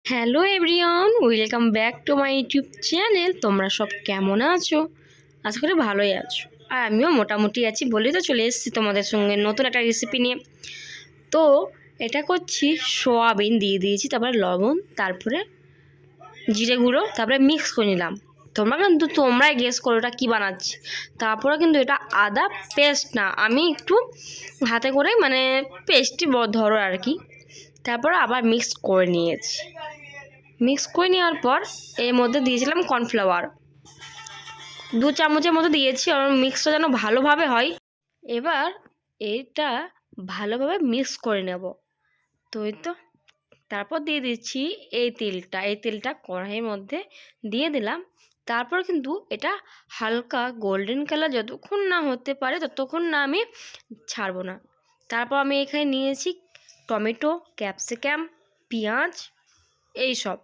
Hello everyone, welcome back to my YouTube channel. তোমরা সব কেমন আছো? আশা করি ভালোই আছো। আর আমিও মোটামুটি আছি বলেই তো চলে এসেছি তোমাদের সঙ্গে নতুন একটা রেসিপি নিয়ে। তো এটা করছি, সোয়াবিন দিয়ে দিয়েছি, তারপরে লবণ, তারপরে জিরে গুঁড়ো, তারপরে মিক্স করে নিলাম। তোমরাই গেস করো এটা কী বানাচ্ছি। তারপরে কিন্তু এটা আদা পেস্ট না, আমি একটু হাতে করে মানে পেস্টই ধরো আর কি। তারপর আবার মিক্স করে নিয়েছি। মিক্স করে নেওয়ার পর এর মধ্যে দিয়েছিলাম কর্নফ্লাওয়ার 2 চামচের মতো দিয়েছি, আর মিক্সটা যেন ভালোভাবে হয়। এবার এটা ভালোভাবে মিক্স করে নেব। তো এই তো তারপর দিয়ে দিচ্ছি এই তেলটা কড়াইয়ের মধ্যে দিয়ে দিলাম। তারপর কিন্তু এটা হালকা গোল্ডেন কালার যতক্ষণ না হতে পারে ততক্ষণ না আমি ছাড়বো না। তারপর আমি এখানে নিয়েছি টমেটো, ক্যাপসিকাম, পেঁয়াজ, এইসব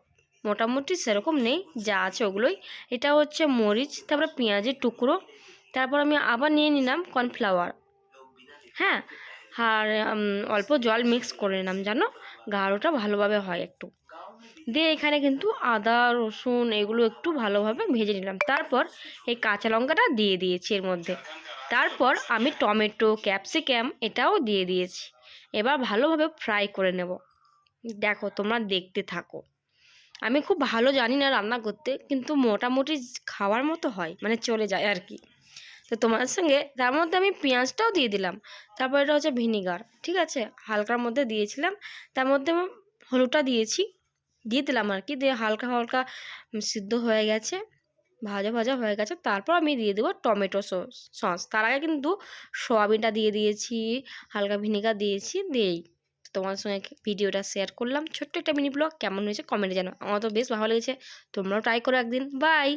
মোটামুটি সেরকম নেই, যা আছে ওগুলোই। এটা হচ্ছে মরিচ, তারপরে পেঁয়াজের টুকরো। তারপর আমি আবার নিয়ে নিলাম কর্নফ্লাওয়ার, হ্যাঁ, আর অল্প জল মিক্স করে নিলাম যেন গাঢ়টা ভালোভাবে হয় একটু। দিয়ে এখানে কিন্তু আদা রসুন এগুলো একটু ভালোভাবে ভেজে নিলাম। তারপর এই কাঁচা লঙ্কাটা দিয়ে দিয়েছি এর মধ্যে। তারপর আমি টমেটো, ক্যাপসিকাম এটাও দিয়ে দিয়েছি। এবার ভালোভাবে ফ্রাই করে নেব। দেখো, তোমরা দেখতে থাকো। আমি খুব ভালো জানি না রান্না করতে, কিন্তু মোটামুটি খাওয়ার মতো হয়, মানে চলে যায় আর কি। তো তোমার সঙ্গে তার মধ্যে আমি পেঁয়াজটাও দিয়ে দিলাম। তারপর এটা হচ্ছে ভিনিগার, ঠিক আছে, হালকার মধ্যে দিয়েছিলাম। তার মধ্যে হলুদটা দিয়ে দিলাম আর কি। দিয়ে হালকা হালকা সিদ্ধ হয়ে গেছে, ভাজা ভাজা হয়ে গেছে। তারপর আমি দিয়ে দেবো টমেটো সস। তার আগে কিন্তু সয়াবিনটা দিয়ে দিয়েছি, হালকা ভিনিগার দিয়েছি। দিয়েই তোমার সঙ্গে ভিডিওটা শেয়ার করলাম, ছোট্ট একটা মিনি ব্লগ। কেমন হয়েছে কমেন্টে জানো। আমার তো বেশ ভালো লেগেছে, তোমরাও ট্রাই করো একদিন। বাই।